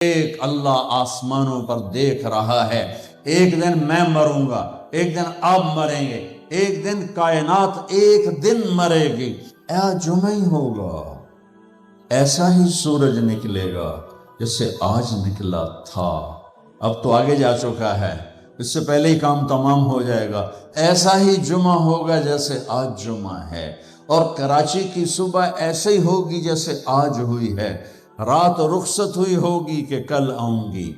ایک اللہ آسمانوں پر دیکھ رہا ہے. ایک دن میں مروں گا، ایک دن آپ مریں گے، ایک دن کائنات ایک دن مرے گی. جمعہ ہی ہوگا، ایسا ہی سورج نکلے گا جیسے آج نکلا تھا. اب تو آگے جا چکا ہے، اس سے پہلے ہی کام تمام ہو جائے گا. ایسا ہی جمعہ ہوگا جیسے آج جمعہ ہے، اور کراچی کی صبح ایسے ہی ہوگی جیسے آج ہوئی ہے. رات رخصت ہوئی ہوگی کہ کل آؤں گی.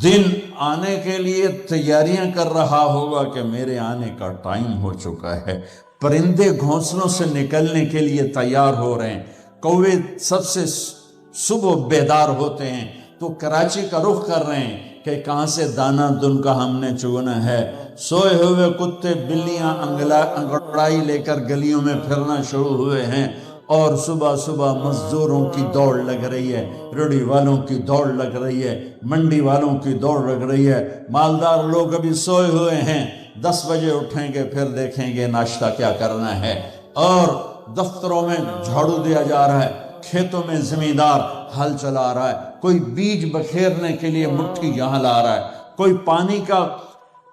دن آنے کے لیے تیاریاں کر رہا ہوگا کہ میرے آنے کا ٹائم ہو چکا ہے. پرندے گھونسلوں سے نکلنے کے لیے تیار ہو رہے ہیں. کوے سب سے صبح بیدار ہوتے ہیں تو کراچی کا رخ کر رہے ہیں کہ کہاں سے دانہ دن کا ہم نے چگنا ہے. سوئے ہوئے کتے بلیاں انگڑائی لے کر گلیوں میں پھرنا شروع ہوئے ہیں، اور صبح صبح مزدوروں کی دوڑ لگ رہی ہے، ریڑھی والوں کی دوڑ لگ رہی ہے، منڈی والوں کی دوڑ لگ رہی ہے. مالدار لوگ ابھی سوئے ہوئے ہیں، 10 بجے اٹھیں گے، پھر دیکھیں گے ناشتہ کیا کرنا ہے. اور دفتروں میں جھاڑو دیا جا رہا ہے، کھیتوں میں زمیندار ہل چلا رہا ہے، کوئی بیج بکھیرنے کے لیے مٹھی یہاں لا رہا ہے، کوئی پانی کا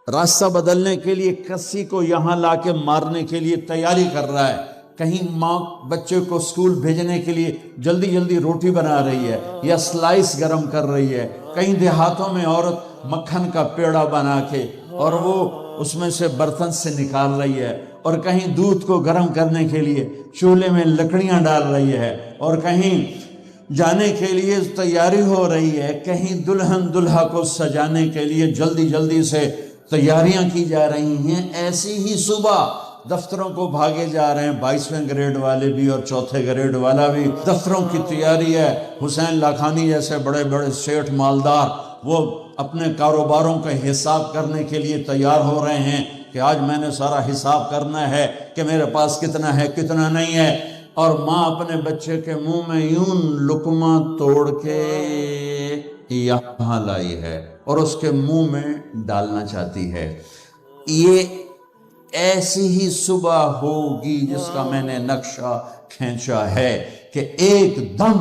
راستہ بدلنے کے لیے کسی کو یہاں لا کے مارنے کے لیے تیاری کر رہا ہے. کہیں ماں بچے کو سکول بھیجنے کے لیے جلدی جلدی روٹی بنا رہی ہے یا سلائس گرم کر رہی ہے. کہیں دیہاتوں میں عورت مکھن کا پیڑا بنا کے اور وہ اس میں سے برتن سے نکال رہی ہے، اور کہیں دودھ کو گرم کرنے کے لیے چولہے میں لکڑیاں ڈال رہی ہے، اور کہیں جانے کے لیے تیاری ہو رہی ہے، کہیں دلہن دلہا کو سجانے کے لیے جلدی جلدی سے تیاریاں کی جا رہی ہیں. ایسی ہی صبح دفتروں کو بھاگے جا رہے ہیں، 22ویں گریڈ والے بھی اور 4تھے گریڈ والا بھی. دفتروں کی تیاری ہے. حسین لاکھانی جیسے بڑے بڑے سیٹھ مالدار وہ اپنے کاروباروں کا حساب کرنے کے لیے تیار ہو رہے ہیں کہ آج میں نے سارا حساب کرنا ہے کہ میرے پاس کتنا ہے کتنا نہیں ہے. اور ماں اپنے بچے کے منہ میں یوں لقمہ توڑ کے یہاں لائی ہے اور اس کے منہ میں ڈالنا چاہتی ہے. یہ ایسی ہی صبح ہوگی جس کا میں نے نقشہ کھینچا ہے کہ ایک دم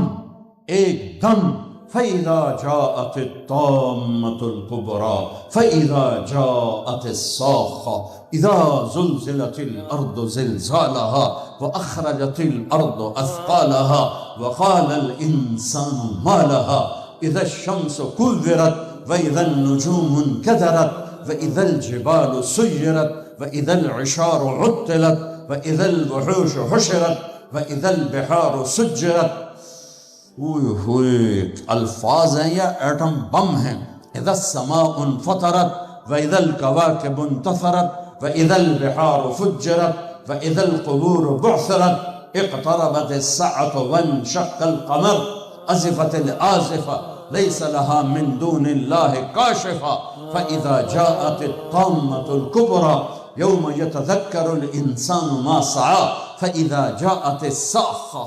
فَإِذَا جَاءَتِ الطَّامَّةُ الْكُبْرَى فَإِذَا جَاءَتِ الصَّاخَّةُ إِذَا زُلْزِلَتِ الْأَرْضُ زِلْزَالَهَا وَأَخْرَجَتِ الْأَرْضُ أَثْقَالَهَا وَقَالَ الْإِنسَانُ مَا لَهَا إِذَا الشَّمْسُ كُوِّرَتْ وَإِذَا النُّجُومُ انكَدَرَتْ وَإِذَا الْجِبَالُ سُيِّرَتْ وَإِذَا الْعِشَارُ عُطِّلَتْ وَإِذَا الْوُحُوشُ حُشِرَتْ وَإِذَا الْبِحَارُ سُجِّرَتْ. الفاظ ہیں یا ایٹم بم ہیں. اذا السماء انفطرت واذا الكواكب انتثرت واذا البحار فجرت واذا القبور بعثرت اقتربت الساعة وانشق القمر ازفت الآزفة ليس لها من دون الله كاشفة فاذا جاءت الطامة الكبرى يوم يتذكر الانسان ما سعى فاذا جاءت الصاخة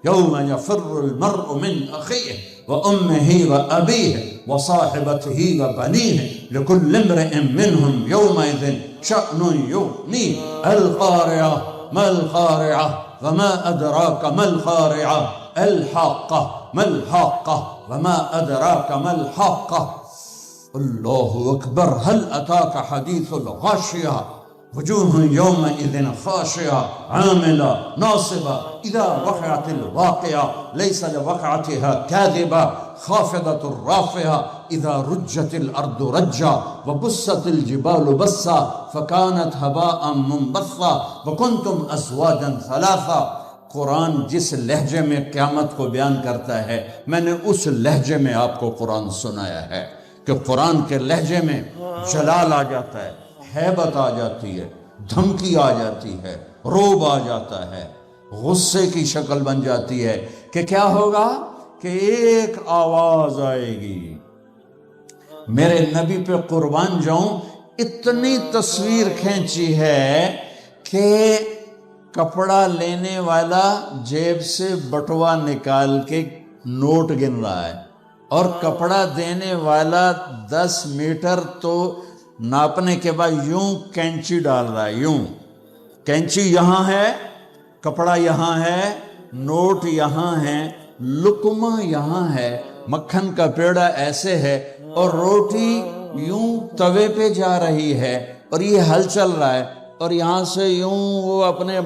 يوم يفر المرء من أخيه وأمه وأبيه وصاحبته وبنيه لكل امرئ منهم يومئذ شأن يغنيه. القارعة ما القارعة وما أدراك ما القارعة الحاقة ما الحاقة وما أدراك ما الحاقة. الله أكبر. هل أتاك حديث الغاشية وجوه يومئذ خاشعة عاملة ناصبة إذا وقعت الواقعة ليس لوقعتها كاذبة خافضة رافعة إذا رجت الأرض رجا وبست الجبال بسا فكانت هباء منبثا وكنتم أزواجا ثلاثا. قرآن جس لہجے میں قیامت کو بیان کرتا ہے میں نے اس لہجے میں آپ کو قرآن سنایا ہے کہ قرآن کے لہجے میں جلال آ جاتا ہے، ہیبت آ جاتی ہے، دھمکی آ جاتی ہے، روب آ جاتا ہے، غصے کی شکل بن جاتی ہے کہ کیا ہوگا کہ ایک آواز آئے گی. میرے نبی پہ قربان جاؤں اتنی تصویر کھینچی ہے کہ کپڑا لینے والا جیب سے بٹوا نکال کے نوٹ گن رہا ہے اور کپڑا دینے والا 10 میٹر تو ناپنے کے بعد یوں کینچی ڈال رہا ہے. یوں کینچی یہاں ہے، کپڑا یہاں ہے، نوٹ یہاں ہے، لقمہ یہاں ہے مکھن کا پیڑا ایسے ہے اور روٹی یوں توے پہ جا رہی ہے اور یہ ہل چل رہا ہے اور یہاں سے یوں وہ اپنے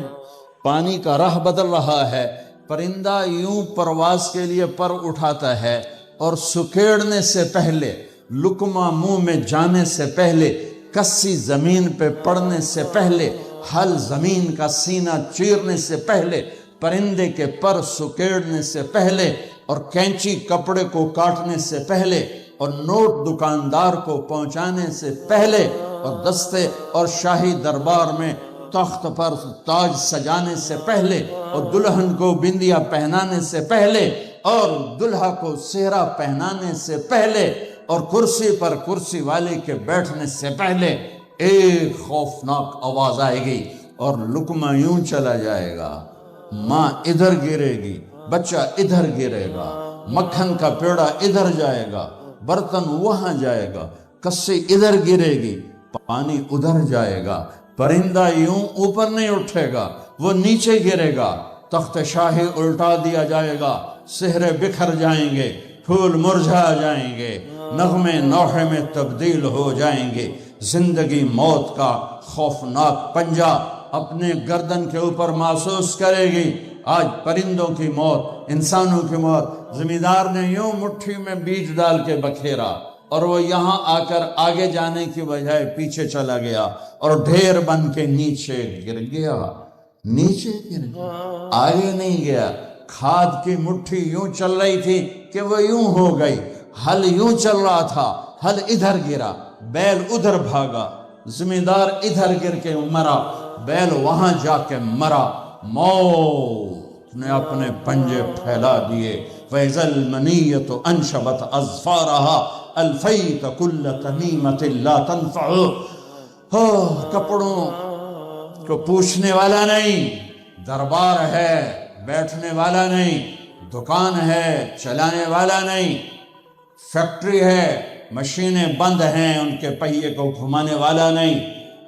پانی کا راہ بدل رہا ہے. پرندہ یوں پرواز کے لیے پر اٹھاتا ہے اور سکیڑنے سے پہلے، لقمہ منہ میں جانے سے پہلے، کسی زمین پہ پڑنے سے پہلے، ہل زمین کا سینہ چیرنے سے پہلے، پرندے کے پر سکیڑنے سے پہلے، اور کینچی کپڑے کو کاٹنے سے پہلے، اور نوٹ دکاندار کو پہنچانے سے پہلے، اور دستے اور شاہی دربار میں تخت پر تاج سجانے سے پہلے، اور دلہن کو بندیا پہنانے سے پہلے، اور دلہا کو سہرا پہنانے سے پہلے، اور کرسی پر کرسی والے کے بیٹھنے سے پہلے ایک خوفناک آواز آئے گی اور لقمہ یوں چلا جائے گا. ماں ادھر گرے گی، بچہ ادھر گرے گا، مکھن کا پیڑا ادھر جائے گا، برتن وہاں جائے گا، کسی ادھر گرے گی، پانی ادھر جائے گا، پرندہ یوں اوپر نہیں اٹھے گا، وہ نیچے گرے گا، تخت شاہی الٹا دیا جائے گا، سہرے بکھر جائیں گے، پھول مرجھا جائیں گے، نغمے نوحے میں تبدیل ہو جائیں گے. زندگی موت کا خوفناک پنجہ اپنے گردن کے اوپر محسوس کرے گی. آج پرندوں کی موت، انسانوں کی موت. زمیندار نے یوں مٹھی میں بیج ڈال کے بکھیرا اور وہ یہاں آ کر آگے جانے کی بجائے پیچھے چلا گیا اور ڈھیر بن کے نیچے گر گیا. نیچے گر گیا، آگے نہیں گیا. کھاد کی مٹھی یوں چل رہی تھی کہ وہ یوں ہو گئی. ہل یوں چل رہا تھا، ہل ادھر گرا، بیل ادھر بھاگا، زمیندار ادھر گر کے مرا، بیل وہاں جا کے مرا. موت نے اپنے پنجے پھیلا دیے. فَإِذَا الْمَنِيَّةُ أَنْشَبَتْ أَظْفَارَهَا أَلْفَيْتَ كُلَّ تَمِيمَةٍ لَا تَنْفَعُ. کپڑوں کو پوچھنے والا نہیں، دربار ہے بیٹھنے والا نہیں، دکان ہے چلانے والا نہیں، فیکٹری ہے مشینیں بند ہیں ان کے پہیے کو گھمانے والا نہیں،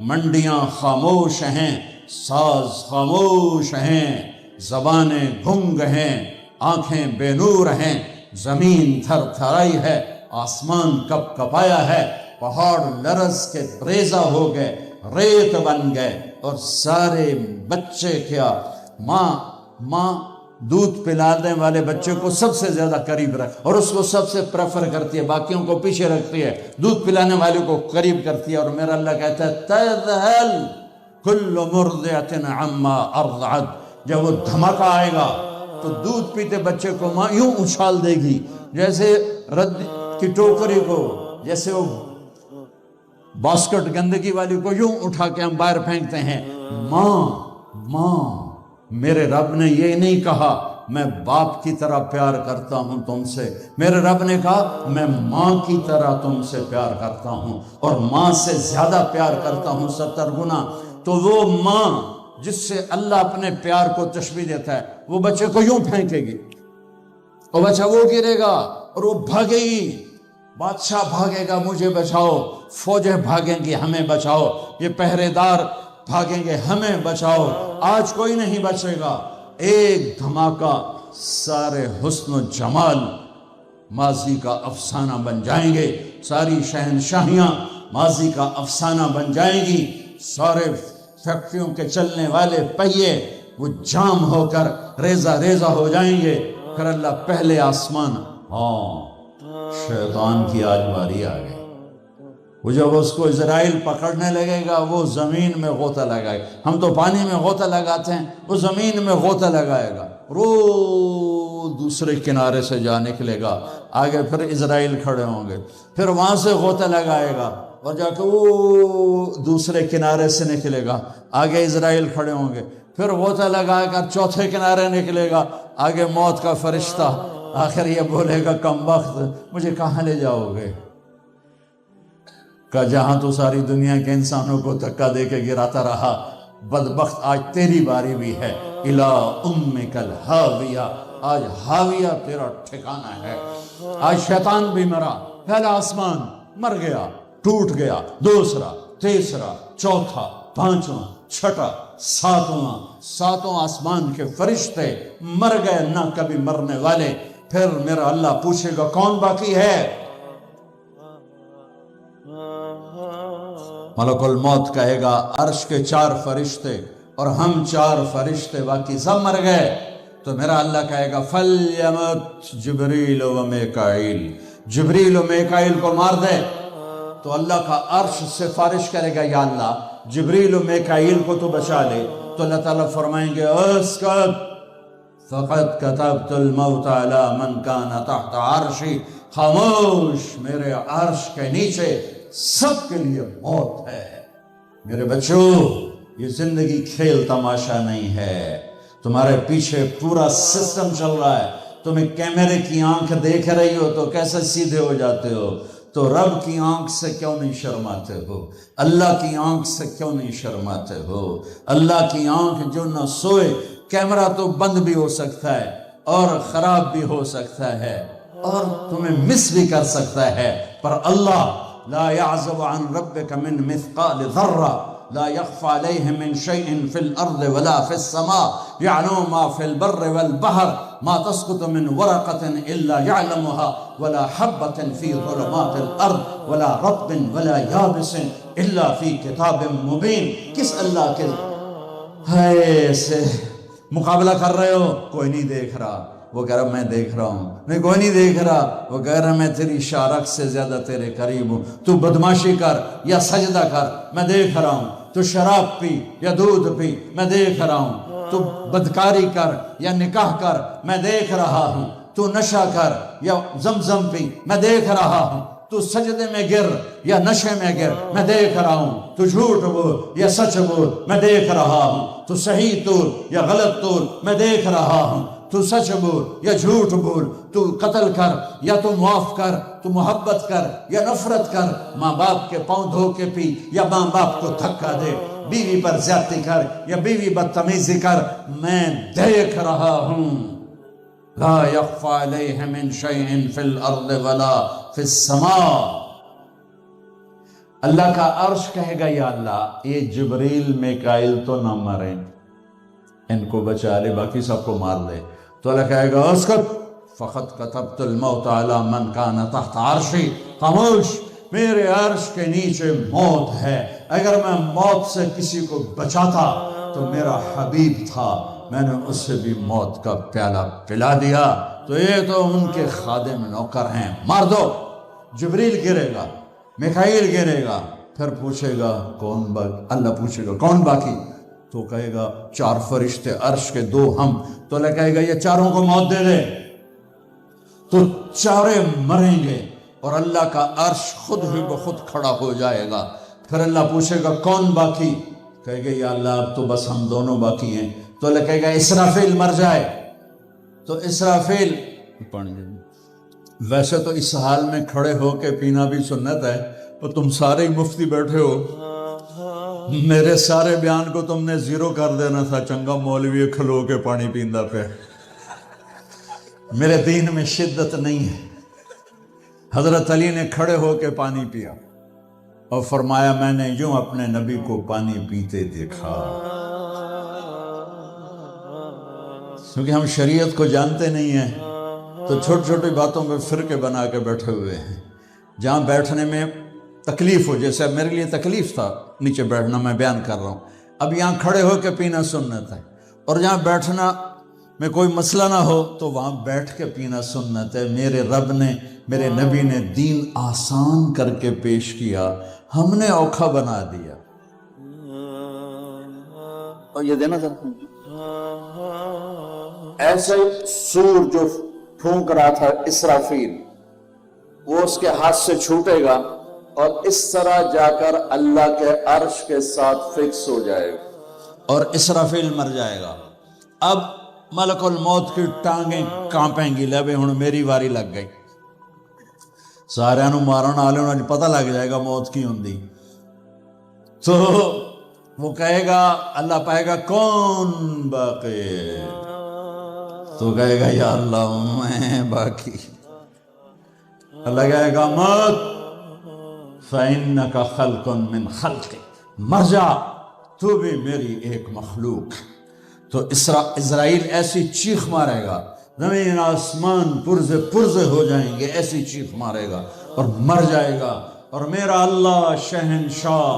منڈیاں خاموش ہیں، ساز خاموش ہیں، زبانیں گنگ ہیں، آنکھیں بے نور ہیں، زمین تھر تھرائی ہے، آسمان کپ کپایا ہے، پہاڑ لرز کے ریزہ ہو گئے، ریت بن گئے، اور سارے بچے کیا، ماں دودھ پلانے والے بچے کو سب سے زیادہ قریب رکھ اور اس کو سب سے پریفر کرتی ہے، باقیوں کو پیچھے رکھتی ہے، دودھ پلانے والے کو قریب کرتی ہے. اور میرا اللہ کہتا ہے تذہل کل مرضعۃ عما ارضعت. جب وہ دھماکہ آئے گا تو دودھ پیتے بچے کو ماں یوں اچھال دے گی جیسے رد کی ٹوکری کو، جیسے وہ باسکٹ گندگی والی کو یوں اٹھا کے ہم باہر پھینکتے ہیں. ماں میرے رب نے یہ نہیں کہا میں باپ کی طرح پیار کرتا ہوں تم سے، میرے رب نے کہا میں ماں کی طرح تم سے پیار کرتا ہوں اور ماں سے زیادہ پیار کرتا ہوں 70 گنا. تو وہ ماں جس سے اللہ اپنے پیار کو تشبیہ دیتا ہے وہ بچے کو یوں پھینکے گی اور بچہ وہ گرے گا اور وہ بھاگے گی. بادشاہ بھاگے گا مجھے بچاؤ، فوجیں بھاگیں گی ہمیں بچاؤ، یہ پہرے دار بھاگیں گے ہمیں بچاؤ. آج کوئی نہیں بچے گا. ایک دھماکہ، سارے حسن و جمال ماضی کا افسانہ بن جائیں گے، ساری شہنشاہیاں ماضی کا افسانہ بن جائیں گی، سارے فیکٹریوں کے چلنے والے پہیے وہ جام ہو کر ریزہ ریزہ ہو جائیں گے. پھر اللہ پہلے آسمان، شیطان کی آج باری آ گئی. وہ جب اس کو اسرائیل پکڑنے لگے گا وہ زمین میں غوطہ لگائے گا. ہم تو پانی میں غوطہ لگاتے ہیں، وہ زمین میں غوطہ لگائے گا، دوسرے کنارے سے جا نکلے گا. آگے پھر اسرائیل کھڑے ہوں گے، پھر وہاں سے غوطہ لگائے گا اور جا کے وہ دوسرے کنارے سے نکلے گا. آگے اسرائیل کھڑے ہوں گے، پھر غوطہ لگا کر چوتھے کنارے نکلے گا. آگے موت کا فرشتہ، آخر یہ بولے گا کم وقت مجھے کہاں لے جاؤ گے؟ کہ جہاں تو ساری دنیا کے انسانوں کو دھکا دے کے گراتا رہا، بدبخت آج تیری باری بھی ہے. الا امک الہاویہ، آج ہاویہ تیرا ٹھکانہ ہے. آج شیطان بھی مرا، پہلا آسمان مر گیا، ٹوٹ گیا، دوسرا، تیسرا، چوتھا، پانچواں، چھٹا، ساتواں آسمان کے فرشتے مر گئے، نہ کبھی مرنے والے. پھر میرا اللہ پوچھے گا کون باقی ہے؟ ملک الموت کہے گا عرش کے 4 فرشتے اور ہم 4 فرشتے باقی سب مر گئے. تو میرا اللہ کہے گا فَلْيَمُتْ جبریل و میکائیل، جبریل و میکائیل کو مار دے. تو اللہ کا عرش سفارش کرے گا یا اللہ جبریل و میکائیل کو تو بچا لے. تو اللہ تعالیٰ فرمائیں گے اسکت فقد كتبت الموت على من كان تحت عرشی، خاموش، میرے عرش کے نیچے سب کے لیے موت ہے. میرے بچوں، یہ زندگی کھیل تماشا نہیں ہے. تمہارے پیچھے پورا سسٹم چل رہا ہے. تمہیں کیمرے کی آنکھ دیکھ رہی ہو تو کیسے سیدھے ہو جاتے ہو؟ تو رب کی آنکھ سے کیوں نہیں شرماتے ہو؟ اللہ کی آنکھ سے کیوں نہیں شرماتے ہو؟ اللہ کی آنکھ جو نہ سوئے. کیمرہ تو بند بھی ہو سکتا ہے اور خراب بھی ہو سکتا ہے اور تمہیں مس بھی کر سکتا ہے، پر اللہ لا يعزب عن ربك من مثقال ذرة لا يخفى عليه من شيء في الأرض ولا في السماء يعلم ما في البر والبحر ما تسقط من ورقة إلا يعلمها ولا حبة في ظلمات الأرض ولا رطب ولا يابس إلا في كتاب مبين. کس اللہ کے ہے سے مقابلہ کر رہے ہو؟ کوئی نہیں دیکھ رہا. وہ کہہ رہا میں دیکھ رہا ہوں. نہیں کوئی نہیں دیکھ رہا. وہ کہہ رہا میں تیری شارک سے زیادہ تیرے قریب ہوں. تو بدماشی کر یا سجدہ کر، میں دیکھ رہا ہوں. تو شراب پی یا دودھ پی، میں دیکھ رہا ہوں. تو بدکاری کر یا نکاح کر، میں دیکھ رہا ہوں. تو نشہ کر یا زمزم پی، میں دیکھ رہا ہوں. تو سجدے میں گر یا نشے میں گر، میں دیکھ رہا ہوں. تو جھوٹ بول یا سچ بول، میں دیکھ رہا ہوں. تو صحیح طول یا غلط طول، میں دیکھ رہا ہوں. تو سچ بول یا جھوٹ بول، تو قتل کر یا تو معاف کر، تو محبت کر یا نفرت کر. ماں باپ کے پاؤں دھو کے پی یا ماں باپ کو دھکا دے. بیوی پر زیادتی کر یا بیوی بدتمیزی کر، میں دیکھ رہا ہوں. لا يخفى عليه من شيء في الارض ولا في السماء. اللہ کا عرش کہے گا یا اللہ یہ جبریل میکائیل تو نہ مریں، ان کو بچا لے، باقی سب کو مار دے. تو اللہ کہے گا اسکت فقط كتبت الموت على من كان تحت عرشی، خاموش، میرے عرش کے نیچے موت ہے. اگر میں موت سے کسی کو بچاتا تو میرا حبیب تھا، میں نے اس سے بھی موت کا پیالہ پلا دیا. تو یہ تو ان کے خادم نوکر ہیں، مار دو. جبریل گرے گا، میکائیل گرے گا، پھر پوچھے گا کون باقی؟ اللہ پوچھے گا کون باقی؟ تو کہے گا 4 فرشتے عرش کے 2 ہم. تو اللہ کہے گا یہ 4 کو موت دے دے. تو 4 مریں گے اور اللہ کا عرش خود ہی بخود کھڑا ہو جائے گا. پھر اللہ پوچھے گا کون باقی؟ کہے گا یا اللہ اب تو بس ہم دونوں باقی ہیں. تو اللہ کہے گا اسرافیل مر جائے. تو اسرافیل، ویسے تو اس حال میں کھڑے ہو کے پینا بھی سنت ہے، تو تم سارے ہی مفتی بیٹھے ہو، میرے سارے بیان کو تم نے 0 کر دینا تھا. چنگا مولوی کھلو کے پانی پیندا پہ. میرے دین میں شدت نہیں ہے. حضرت علی نے کھڑے ہو کے پانی پیا اور فرمایا میں نے یوں اپنے نبی کو پانی پیتے دیکھا. کیونکہ ہم شریعت کو جانتے نہیں ہیں تو چھوٹی چھوٹی باتوں میں فرقے بنا کے بیٹھے ہوئے ہیں. جہاں بیٹھنے میں تکلیف ہو، جیسے میرے لیے تکلیف تھا نیچے بیٹھنا، میں بیان کر رہا ہوں. اب یہاں کھڑے ہو کے پینا سنت ہے، اور جہاں بیٹھنا میں کوئی مسئلہ نہ ہو تو وہاں بیٹھ کے پینا سنت ہے. میرے رب نے، میرے نبی نے دین آسان کر کے پیش کیا، ہم نے اوکھا بنا دیا. اور یہ دینا ذرا، ایسے سور جو پھونک رہا تھا اسرافیل، وہ اس کے ہاتھ سے چھوٹے گا اور اس طرح جا کر اللہ کے عرش کے ساتھ فکس ہو جائے گا اور اسرافیل مر جائے گا. اب ملک الموت کی ٹانگیں کانپیں گی، لے ہن میری واری لگ گئی. سارے نو مارن والے نو پتہ لگ جائے گا موت کی ہوندی. تو وہ کہے گا، اللہ پائے گا کون باقی؟ تو کہے گا یا اللہ میں باقی. اللہ کہے گا موت فَإِنَّكَ خَلْقٌ مِّن خَلْقِ، مر جا، تو بھی میری ایک مخلوق. تو اسرائیل ایسی چیخ مارے گا زمین آسمان پرزے پرزے ہو جائیں گے، ایسی چیخ مارے گا اور مر جائے گا۔ اور میرا اللہ شہنشاہ،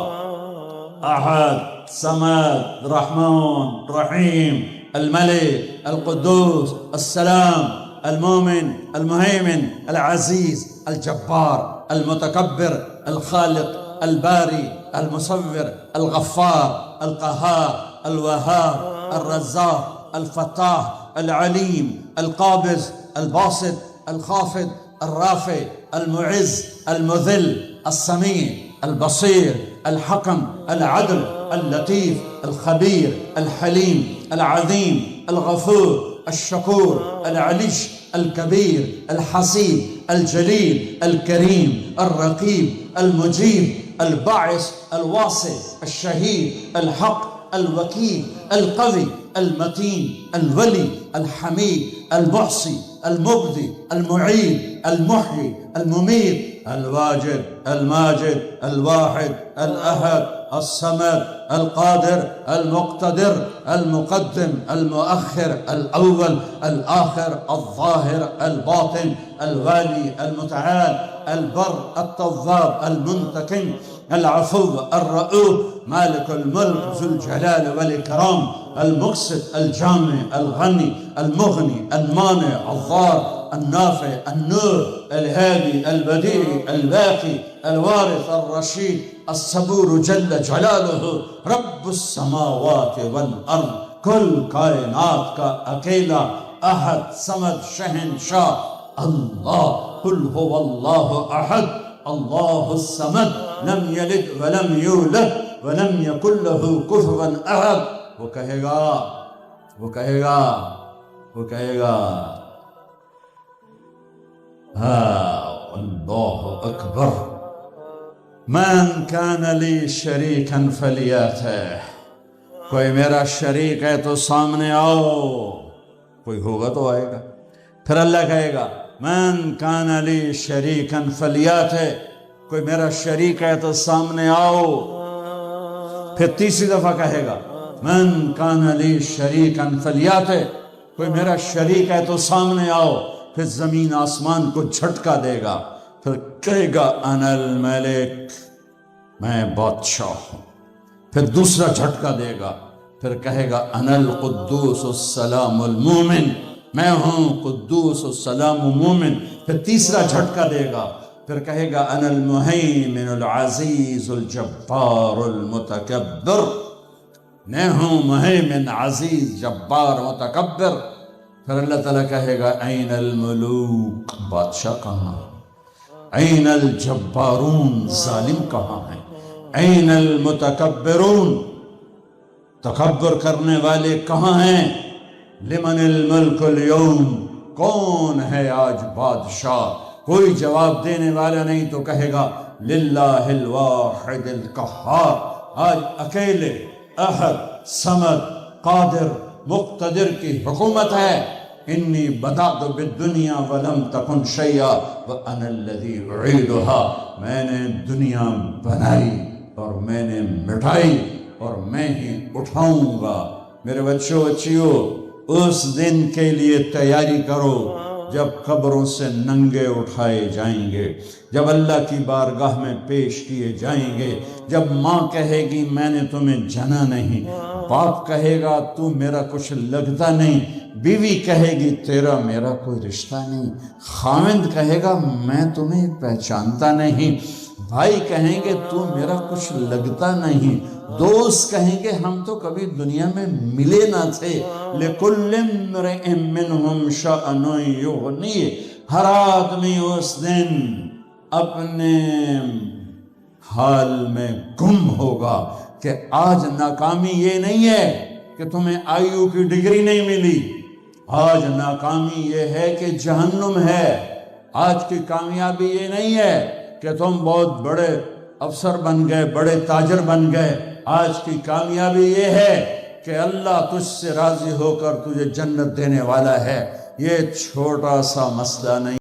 احد، صمد، رحمان، رحیم، الملك القدوس السلام المؤمن المهيمن العزيز الجبار المتكبر الخالق الباري المصور الغفار القهار الوهاب الرزاق الفتاح العليم القابض الباسط الخافض الرافع المعز المذل السميع البصير الحكم العدل اللطيف الخبير الحليم العظيم الغفور الشكور العلي الكبير الحسيب الجليل الكريم الرقيب المجيب الباعث الواسع الشهيد الحق الوكيل القوي المتين الولي الحميد المحصي المبدي المعيد المحيي المميت الواجد الماجد الواحد الأحد الصمد القادر المقتدر المقدم المؤخر الأول الآخر الظاهر الباطن الوالي المتعال البر التواب المنتقم العفو الرؤوف مالك الملك ذو الجلال والإكرام المقسط الجامع الغني المغني المانع الضار النافع النور الهادي البديع الباقي الوارث الرشيد الصبور جل جلاله رب السماوات والارض، کل کائنات کا اکیلا احد صمد شہنشاہ اللہ، قل هو اللہ احد اللہ الصمد لم یلد ولم یولد ولم یکن له کفوا احد۔ وہ کہے گا وہ کہے گا وہ کہے گا اللہ اکبر، من کان لی شریکا فلیاتہ، کوئی میرا شریک ہے تو سامنے آؤ، کوئی ہوگا تو آئے گا۔ پھر اللہ کہے گا من کان لی شریکا فلیاتہ، کوئی میرا شریک ہے تو سامنے آؤ۔ پھر تیسری دفعہ کہے گا من کان لی شریکا فلیاتہ، کوئی میرا شریک ہے تو سامنے آؤ۔ پھر زمین آسمان کو جھٹکا دے گا، پھر کہے گا انا الملک، میں بادشاہ ہوں۔ پھر دوسرا جھٹکا دے گا، پھر کہے گا انا القدوس السلام المومن، میں ہوں قدوس السلام مومن۔ پھر تیسرا جھٹکا دے گا، پھر کہے گا انا المہیمن العزیز الجبار المتکبر، میں ہوں مہیمن عزیز جبار متکبر۔ پھر اللہ تعالیٰ کہے گا این الملوک، بادشاہ کہاں ہیں؟ این الجبارون، ظالم کہاں ہیں؟ این المتکبرون، تکبر کرنے والے کہاں ہیں؟ لمن الملک اليوم، کون ہے آج بادشاہ؟ کوئی جواب دینے والا نہیں تو کہے گا للہ الواحد القہار، آج اکیلے احد صمد قادر مقتدر کی حکومت ہے۔ انی بدأت بالدنیا ولم تکن شیئا وانا الذی اعیدها، میں نے دنیا بنائی اور میں نے مٹائی اور میں ہی اٹھاؤں گا۔ میرے بچوں بچیوں، اس دن کے لیے تیاری کرو جب قبروں سے ننگے اٹھائے جائیں گے، جب اللہ کی بارگاہ میں پیش کیے جائیں گے، جب ماں کہے گی میں نے تمہیں جنا نہیں، باپ کہے گا تو میرا کچھ لگتا نہیں، بیوی کہے گی تیرا میرا کوئی رشتہ نہیں، خاوند کہے گا میں تمہیں پہچانتا نہیں، بھائی کہیں گے تو میرا کچھ لگتا نہیں، دوست کہیں گے ہم تو کبھی دنیا میں ملے نہ تھے۔ لِكُلِّ امْرِئٍ مِّنْهُمْ شَأْنٌ يُغْنِيهِ، ہر آدمی اس دن اپنے حال میں گم ہوگا کہ آج ناکامی یہ نہیں ہے کہ تمہیں آئیو کی ڈگری نہیں ملی، آج ناکامی یہ ہے کہ جہنم ہے، آج کی کامیابی یہ نہیں ہے کہ تم بہت بڑے افسر بن گئے، بڑے تاجر بن گئے، آج کی کامیابی یہ ہے کہ اللہ تجھ سے راضی ہو کر تجھے جنت دینے والا ہے۔ یہ چھوٹا سا مسئلہ نہیں